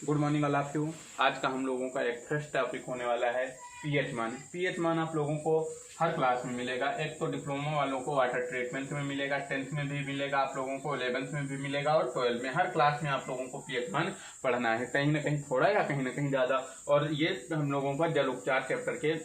Good morning all of you. आज का हम लोगों का एक फर्स्ट टॉपिक होने वाला है पीएच मान। पीएच मान आप लोगों को हर क्लास में मिलेगा। एक तो डिप्लोमा वालों को वाटर ट्रीटमेंट में मिलेगा, 10th में भी मिलेगा आप लोगों को, 11th में भी मिलेगा और 12th में। हर क्लास में आप लोगों को पीएच मान पढ़ना है, कहीं ना कहीं थोड़ा या कहीं ना कहीं ज्यादा। और ये हम लोगों का जल उपचार चैप्टर के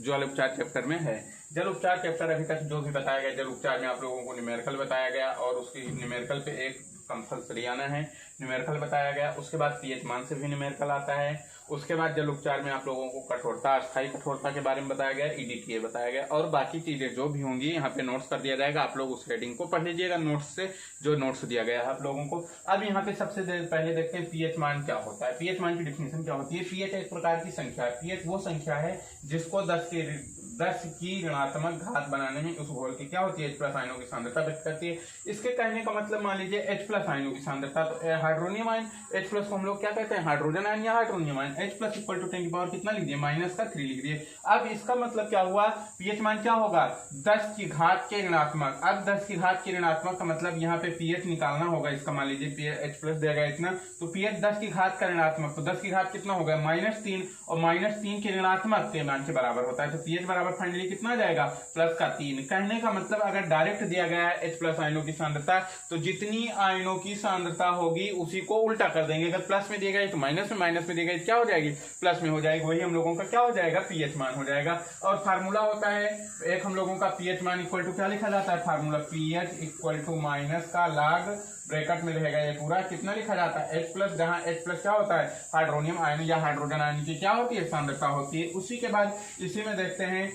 जल उपचार चैप्टर में है। जल उपचार चैप्टर अभी तक जो भी बताया गया, जल उपचार में आप लोगों को न्यूमेरिकल बताया गया और उसकी न्यूमेरिकल पे एक कंपल्सरी आना है, न्यूमेरिकल बताया गया। उसके बाद पीएच मान से भी न्यूमेरिकल आता है। उसके बाद जल उपचार में आप लोगों को कठोरता, अस्थायी कठोरता के बारे में बताया गया, ईडीटीए बताया गया और बाकी चीजें जो भी होंगी यहाँ पे नोट्स कर दिया जाएगा। आप लोग उस हेडिंग को पढ़ लीजिएगा नोट्स से, जो नोट्स दिया गया है आप लोगों को। अब यहाँ पे सबसे पहले देखते हैं पीएच मान क्या होता है। पीएच मान की डिफिनेशन क्या होती है। पीएच एक प्रकार की संख्या है। पीएच वो संख्या है जिसको 10 की ऋणात्मक घात बनाने में उस घोल की क्या होती है, H+ आयनों की सांद्रता व्यक्त करती है। इसके कहने का मतलब मान लीजिए H+ आयनों की सांद्रता, तो हाइड्रोनियम आयन H+ को हम लोग क्या कहते हैं, हाइड्रोजन आयन या hydronium ion. H+ equal to 10 की पावर कितना लिख दिए, -3 लिख दिए। अब इसका मतलब क्या हुआ, पीएच मान क्या होगा, 10 की घात के ऋणात्मक। अब 10 की घात के ऋणात्मक का मतलब यहाँ पे पीएच निकालना होगा इसका। मान लीजिए H+ देगा इतना, तो पीएच 10 की घात का ऋणात्मक, तो 10 की घात कितना हो गया, -3, और -3 के ऋणात्मक के मान के बराबर होता है। तो पीएच बराबर फाइनली कितना जाएगा, +3। कहने का मतलब अगर डायरेक्ट दिया गया है H+ आयनों की सांद्रता, तो जितनी आयनों की सांद्रता होगी उसी को उल्टा कर देंगे। अगर प्लस में दी गई तो माइनस में दी गई क्या हो जाएगी, प्लस में हो जाएगी। वही हम लोगों का क्या हो जाएगा, पीएच मान हो जाएगा। और फार्मूला होता है एक हम लोगों का पीएच मान इक्वल टू क्या लिखा जाता है, formula pH equal to minus का log ब्रैकेट में रहेगा ये पूरा कितना लिखा जाता है, H+, जहां H+ क्या होता है, हाइड्रोनियम आयन या हाइड्रोजन आयन की क्या होती है, सांद्रता होती है। उसी के बाद इसी में देखते हैं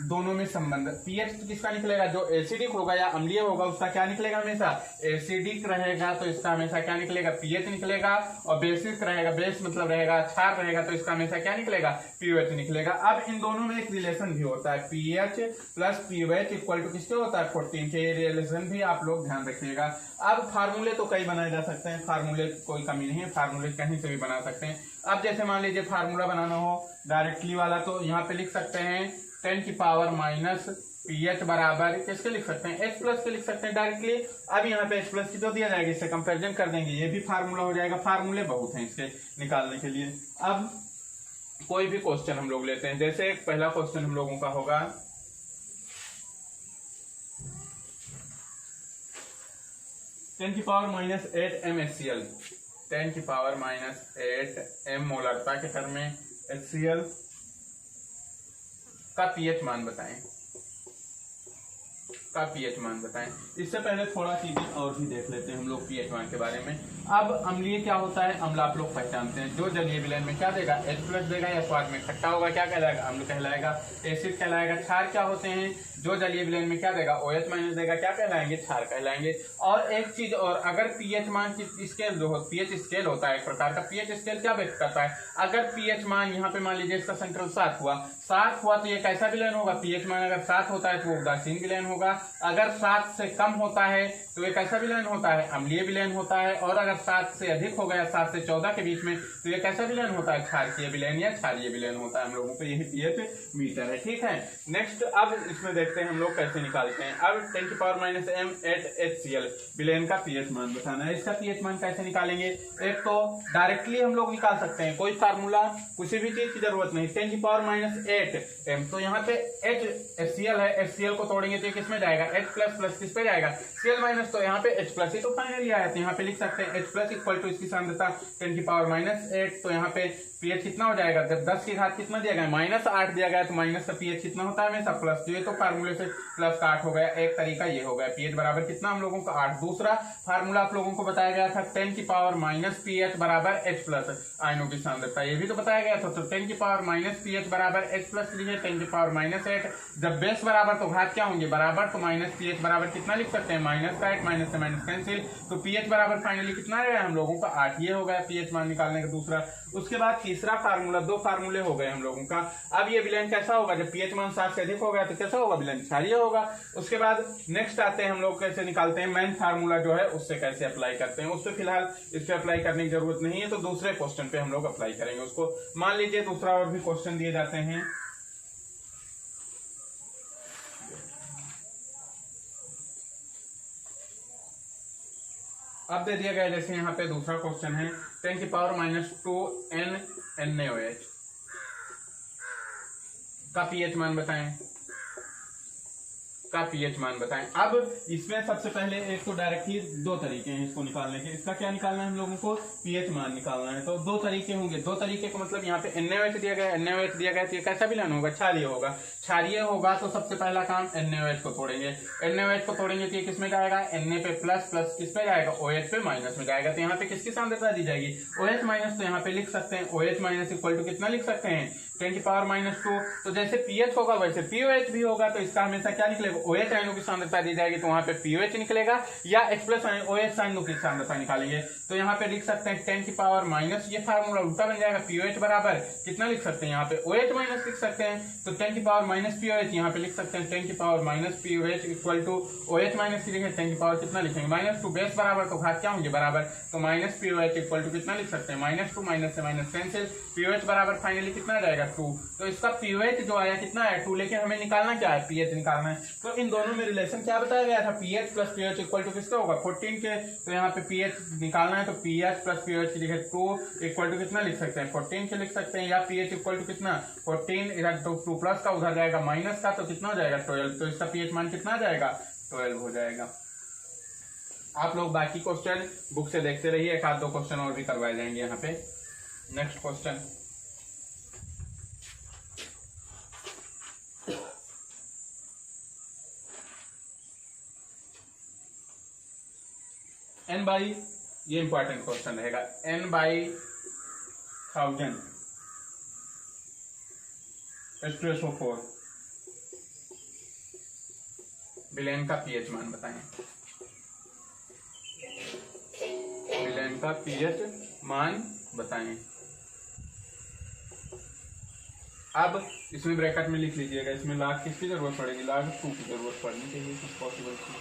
दोनों में संबंध। पीएच किसका निकलेगा, जो एसिडिक होगा या अम्लीय होगा उसका क्या निकलेगा, हमेशा एसिडिक रहेगा तो इसका हमेशा क्या निकलेगा, पीएच निकलेगा। और बेसिक रहेगा, बेस मतलब रहेगा क्षार रहेगा, तो इसका हमेशा क्या निकलेगा, पीओएच निकलेगा। अब इन दोनों में एक रिलेशन भी होता है, pH plus pOH equal to किसके होता है, 14 के। रिलेशन भी आप लोग ध्यान रखिएगा। अब फार्मूले तो कई बनाए जा सकते हैं, फार्मूले कोई कमी नहीं है, फार्मूले कहीं से भी बना सकते हैं। अब जैसे मान लीजिए फार्मूला बनाना हो डायरेक्टली वाला, तो यहाँ पे लिख सकते हैं 10 की पावर माइनस पीएच बराबर किसके लिख सकते हैं, H+ के लिख सकते हैं डायरेक्टली। अब यहाँ पे H+ की जो दिया जाएगा इससे कंपेरिजन कर देंगे, ये भी फार्मूला हो जाएगा। फार्मूले बहुत हैं इसके निकालने के लिए। अब कोई भी क्वेश्चन हम लोग लेते हैं, जैसे एक पहला क्वेश्चन हम लोगों का होगा 10 की पावर -8 MHCl, 10 की पावर -8 M मोलरता के टर्म में HCl का पीएच मान बताएं, का पीएच मान बताएं। इससे पहले थोड़ा चीजें और भी देख लेते हैं हम लोग पीएच मान के बारे में। अब अम्लीय क्या होता है, अम्ल आप लोग पहचानते हैं, जो जलीय विलयन में क्या देगा, H+ देगा, या स्वाद में खट्टा होगा क्या कहलाएगा, अम्ल कहलाएगा। एसिड कहलाएगा। क्षार क्या होते हैं, जो जलीय विलयन में क्या देगा, OH- देगा, क्या कहलाएंगे, क्षार कहलाएंगे। और एक चीज और, अगर पीएच मान की स्केल जो हो, पीएच स्केल होता है एक प्रकार का, पीएच स्केल क्या व्यक्त करता है, अगर पीएच मान यहाँ पे मान लीजिए इसका सेंट्रल 7 हुआ तो ये कैसा विलयन होगा, पीएच मान अगर 7 होता है तो वो उदासीन विलयन होगा। अगर 7 से कम होता है तो ये कैसा विलयन होता है, अम्लीय विलयन होता है। और अगर 7 से अधिक हो गया, 7 से 14 के बीच में, तो ये कैसा विलयन होता है, क्षारीय विलयन या क्षारीय विलयन होता है। हम लोगों को यही पीएच मीटर है, ठीक है। नेक्स्ट अब इसमें देखते हैं हम लोग कैसे निकालते हैं। अब 10 की पावर -m 8 HCl विलयन का पीएच मान बताना है। इसका पीएच मान कैसे निकालेंगे, एक तो डायरेक्टली हम लोग निकाल सकते हैं, कोई फार्मूला किसी भी चीज की जरूरत नहीं। 10 की पावर -8 M, तो यहाँ पे HCl है, HCl को तोड़ेंगे तो ये किस में जाएगा, H++ किस पे जाएगा, Cl- तो यहाँ पे H+ ही तो फाइनली आया, तो यहाँ पे लिख सकते हैं H+ इक्वल टू इसकी सांद्रता 10 की पावर -8, तो यहाँ पे पीएच कितना हो जाएगा, जब 10 की घात कितना दिया गया, -8 दिया गया, तो माइनस का पीएच कितना होता है हमेशा प्लस। ये तो फार्मूले से प्लस का 8 हो गया, एक तरीका ये हो गया, पीएच बराबर कितना हम लोगों का 8। दूसरा फार्मूला आप लोगों को बताया गया था 10 की पावर -pH बराबर H+ आयनों की सांद्रता, ये भी तो बताया गया था। तो 10 की पावर -pH बराबर H+ लीजिए, 10 की पावर -8, जब बेस बराबर तो घात क्या होंगे बराबर, तो -pH बराबर कितना लिख सकते हैं, -8, माइनस से माइनस कैंसिल, तो पीएच बराबर फाइनली कितना आया हम लोगों का 8। ये हो गया पीएच मान निकालने का दूसरा। उसके बाद तीसरा फार्मूला, 2 फार्मूले हो गए हम लोगों का। अब ये विलयन कैसा होगा, जब पीएच मान 7 से अधिक हो गया तो कैसा होगा, विलयन क्षारीय होगा। उसके बाद नेक्स्ट आते हैं हम लोग कैसे निकालते हैं, मेन फार्मूला जो है उससे कैसे अप्लाई करते हैं। उससे फिलहाल इस पे अप्लाई करने की जरूरत नहीं है, तो दूसरे क्वेश्चन पे हम लोग अप्लाई करेंगे उसको। मान लीजिए दूसरा और भी क्वेश्चन दिए जाते हैं, अब दे दिया गया जैसे यहाँ पे दूसरा क्वेश्चन है 10⁻⁻2 NaOH का पीएच मान बताएं, का पीएच मान बताएं। अब इसमें सबसे पहले एक तो डायरेक्टली दो तरीके हैं इसको निकालने के। इसका क्या निकालना है हम लोगों को, पीएच मान निकालना है। तो दो तरीके होंगे, दो तरीके का मतलब यहाँ पे NaOH दिया गया, NaOH दिया गया तो ये कैसा विलयन होगा, क्षारीय होगा। क्षारीय होगा तो सबसे पहला काम NaOH को तोड़ेंगे, NaOH को तोड़ेंगे तो ये किसमें जाएगा, Na पे प्लस, प्लस किसमें जाएगा, OH पे माइनस में जाएगा। तो यहाँ पे किसकी सांद्रता दी जाएगी, OH माइनस। तो यहाँ पे लिख सकते हैं OH माइनस इक्वल टू कितना लिख सकते हैं, 10⁻⁻2। तो जैसे पीएच होगा वैसे पीओएच भी होगा। तो इसका हमेशा क्या निकलेगा, OH आयनों की सांद्रता दी जाएगी तो वहां पे पीओएच निकलेगा, या H प्लस OH आयनों की सांद्रता निकालेंगे तो यहाँ पे लिख सकते हैं 10⁻⁻, ये फार्मूला उल्टा बन जाएगा, पीओएच बराबर कितना लिख सकते हैं यहाँ पे OH माइनस लिख सकते हैं। तो 10⁻⁻POH यहाँ पे लिख सकते हैं 10⁻⁻POH equal to OH minus की जगह 10 कितना लिखेंगे, -2। बेस बराबर तो घात क्या होंगे बराबर, तो -POH इक्वल टू कितना लिख सकते हैं, -2, माइनस से माइनस कैंसिल, POH बराबर फाइनली कितना जाएगा 2। तो इसका पीओएच जो आया कितना है 2, लेकिन हमें निकालना क्या है, पीएच निकालना है। तो इन दोनों में रिलेशन क्या बताया गया था, pH plus pOH equal to किसका होगा 14 के। तो यहाँ पे पीएच निकालना है तो पीएच प्लस पीओएच की जगह 2 इक्वल टू कितना लिख सकते हैं 14 के लिख सकते हैं, या पीएच इक्वल टू कितना 14 इधर 2 प्लस का उधर जाएगा माइनस का तो कितना हो जाएगा 12। तो इसका पीएच मान कितना जाएगा 12 हो जाएगा। आप लोग बाकी क्वेश्चन बुक से देखते रहिए, एक आध दो क्वेश्चन और भी करवाए जाएंगे यहाँ पे। नेक्स्ट क्वेश्चन, n बाई, ये इंपॉर्टेंट क्वेश्चन रहेगा, n/1000 H2SO4 विलेन का पीएच मान बताएं, विलेन का पीएच मान बताएं। अब इसमें ब्रैकेट में लिख लीजिएगा, इसमें log किसकी जरूरत पड़ेगी, log 2 की जरूरत पड़नी चाहिए पॉसिबल थी।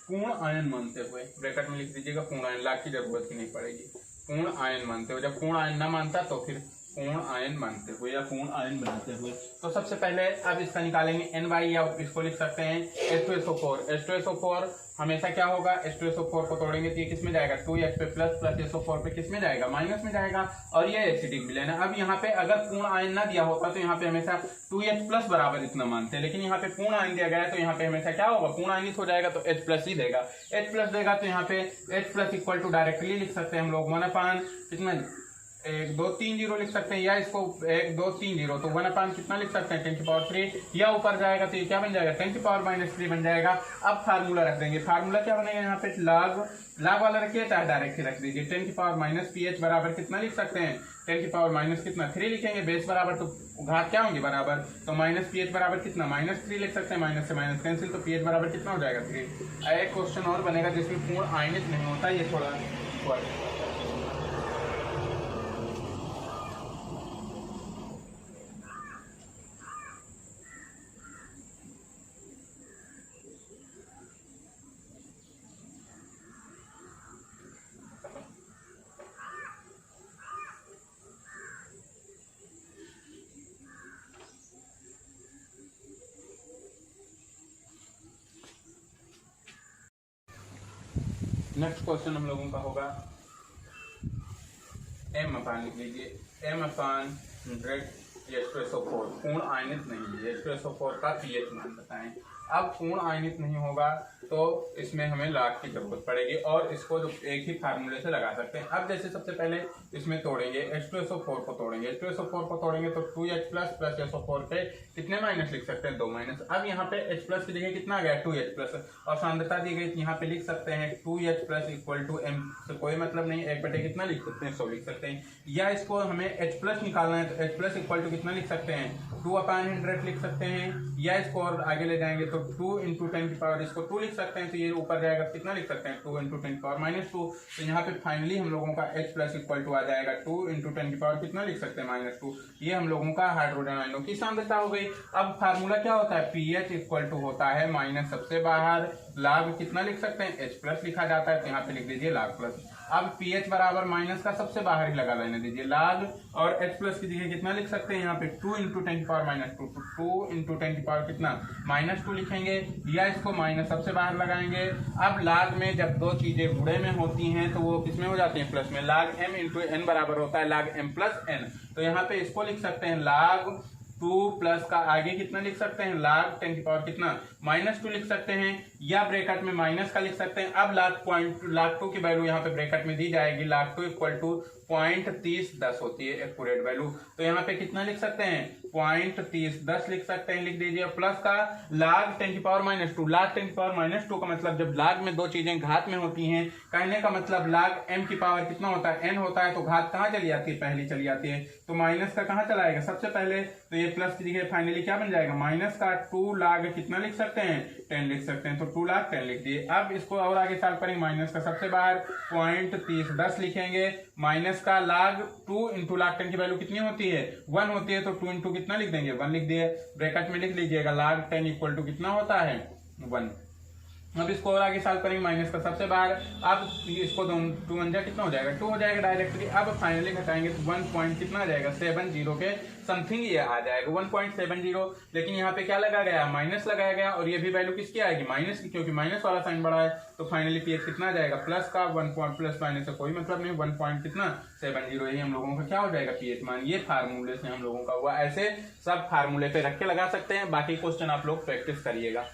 पूर्ण आयन मानते हुए ब्रैकेट में लिख दीजिएगा पूर्ण आयन, लाख की जरूरत ही नहीं पड़ेगी। पूर्ण आयन मानते हुए, जब पूर्ण आयन ना मानता तो फिर पूर्ण आयन मानते हुए या पूर्ण आयन बनाते हुए। तो सबसे पहले अब इसका निकालेंगे n बाई, या इसको लिख सकते हैं H2SO4। H2SO4 हमेशा क्या होगा, H2SO4 को तोड़ेंगे तो ये किस में जाएगा 2H पे प्लस, प्लस SO4 पे किस में जाएगा माइनस में जाएगा, और ये एसिडिक विलेन है। अब यहाँ पे अगर पूर्ण आयन ना दिया होता तो यहाँ पे हमेशा 2H प्लस बराबर इतना मानते हैं, लेकिन यहाँ पे पूर्ण आयन दिया गया है तो यहाँ पे हमेशा क्या होगा, पूर्ण आयनित हो जाएगा तो H प्लस ही देगा। H प्लस देगा तो यहाँ पे H plus equal to directly लिख सकते हैं हम लोग 1/, कितना 1 2 3 0 लिख सकते हैं, या इसको 1 2 3 0 तो 1/, कितना लिख सकते हैं 10⁻3, या ऊपर जाएगा तो ये क्या बन जाएगा 10⁻⁻3 बन जाएगा। अब फार्मूला रख देंगे, फार्मूला क्या बनेगा यहाँ पे log वाला रखिए चाहे डायरेक्ट ही रख दीजिए। 10⁻⁻PH बराबर कितना लिख सकते हैं 10⁻- कितना 3 लिखेंगे, बेस बराबर तो घात क्या होंगे बराबर, तो -PH बराबर कितना -3 लिख सकते हैं, माइनस से माइनस कैंसिल, तो PH बराबर कितना हो जाएगा 3। एक क्वेश्चन और बनेगा जिसमें पूर्ण आयनित नहीं होता, ये थोड़ा नेक्स्ट क्वेश्चन हम लोगों का होगा m/, लिख लीजिए m/100 H2SO4 पूर्ण आयनित नहीं है, H2SO4 का पीएच मान बताएं। अब पूर्ण आयनित नहीं होगा तो इसमें हमें log की जरूरत पड़ेगी, और इसको जो एक ही फार्मूले से लगा सकते हैं। अब जैसे सबसे पहले इसमें तोड़ेंगे H2SO4 को तोड़ेंगे, H2SO4 को तोड़ेंगे तो 2H प्लस प्लस SO4 पे कितने माइनस लिख सकते हैं 2 माइनस। अब यहाँ पे H प्लस की जगह कितना आ गया 2H प्लस, और सांद्रता दी गई यहाँ पे लिख सकते हैं 2H plus equal to M से कोई मतलब नहीं, 1/, कितना लिख सकते हैं 100 लिख सकते हैं, या इसको हमें H प्लस निकालना है तो H प्लस इक्वल टू कितना लिख सकते हैं 2/100 लिख सकते हैं, या इसको और आगे ले जाएंगे तो 2 × 10⁻, इसको 2 लिख सकते हैं तो ये ऊपर जाएगा कितना लिख सकते हैं 2 × 10⁻²। तो यहाँ पे फाइनली हम लोगों का H प्लस इक्वल टू आ जाएगा 2 × 10⁻, कितना लिख सकते हैं -2। ये हम लोगों का हाइड्रोजन आयनों की सांद्रता हो गई। अब फार्मूला क्या होता है, पीएच इक्वल टू होता है माइनस सबसे बाहर, log कितना लिख सकते हैं H प्लस लिखा जाता है, तो यहाँ पे लिख दीजिए log प्लस। अब पीएच बराबर माइनस का सबसे बाहर ही लगा लेने दीजिए, log और h प्लस की जगह कितना लिख सकते हैं यहाँ पे 2 इंटू 10 की पावर माइनस 2, 2 इंटू 10 की पावर कितना -2 लिखेंगे, या इसको माइनस सबसे बाहर लगाएंगे। अब log में जब दो चीजें गुणे में होती हैं तो वो किसमें हो जाती हैं, प्लस में। log m इंटू n बराबर होता है log m प्लस n, तो यहाँ पे इसको लिख सकते हैं log 2 प्लस का आगे कितना लिख सकते हैं log 10 की पावर कितना -2 लिख सकते हैं, या ब्रैकेट में माइनस का लिख सकते हैं। अब log 2 की वैल्यू यहाँ पे ब्रैकेट में दी जाएगी, log 2 इक्वल टू 0.3010 होती है एक्यूरेट वैल्यू, तो यहाँ पे कितना लिख सकते हैं 0.3010 लिख सकते हैं, लिख दीजिए। प्लस का log 10 की पावर -2, log 10 की पावर -2 का मतलब जब log में दो चीजें घात में होती हैं, कहने का मतलब log m की पावर कितना होता है n होता है, तो घात कहाँ चली जाती है, पहली चली जाती है, तो माइनस का कहाँ चला आएगा सबसे पहले, तो ये प्लस की जगह फाइनली क्या बन जाएगा माइनस का 2 log कितना लिख सकते हैं 10 लिख सकते हैं, तो 2 log 10 लिख दिए। अब इसको और आगे सॉल्व करेंगे, माइनस का सबसे बाहर 0.3010 लिखेंगे, माइनस का log 2 इंटू log 10 की वैल्यू कितनी होती है 1 होती है, तो 2 इंटू कितना लिख देंगे 1 लिख दिए, ब्रैकेट में लिख लीजिएगा log 10 इक्वल टू कितना होता है 1। अब इसको और आगे सॉल्व करेंगे, माइनस का सबसे बाहर, अब इसको 2 1 जा कितना हो जाएगा 2 हो जाएगा डायरेक्टली। अब फाइनली घटाएंगे तो 1 पॉइंट कितना आ जाएगा 70 के समथिंग ये आ जाएगा 1.70, लेकिन यहाँ पे क्या लगाया गया माइनस लगाया गया, और ये भी वैल्यू किसकी आएगी माइनस की, क्योंकि माइनस वाला साइन बड़ा है, तो फाइनली पीएच कितना आ जाएगा प्लस का 1 पॉइंट, प्लस माइनस से कोई मतलब नहीं, 1 पॉइंट कितना 70, यही हम लोगों का क्या हो जाएगा पीएच मान। ये फार्मूले से हम लोगों का हुआ, ऐसे सब फार्मूले पे रख के लगा सकते हैं, बाकी क्वेश्चन आप लोग प्रैक्टिस करिएगा।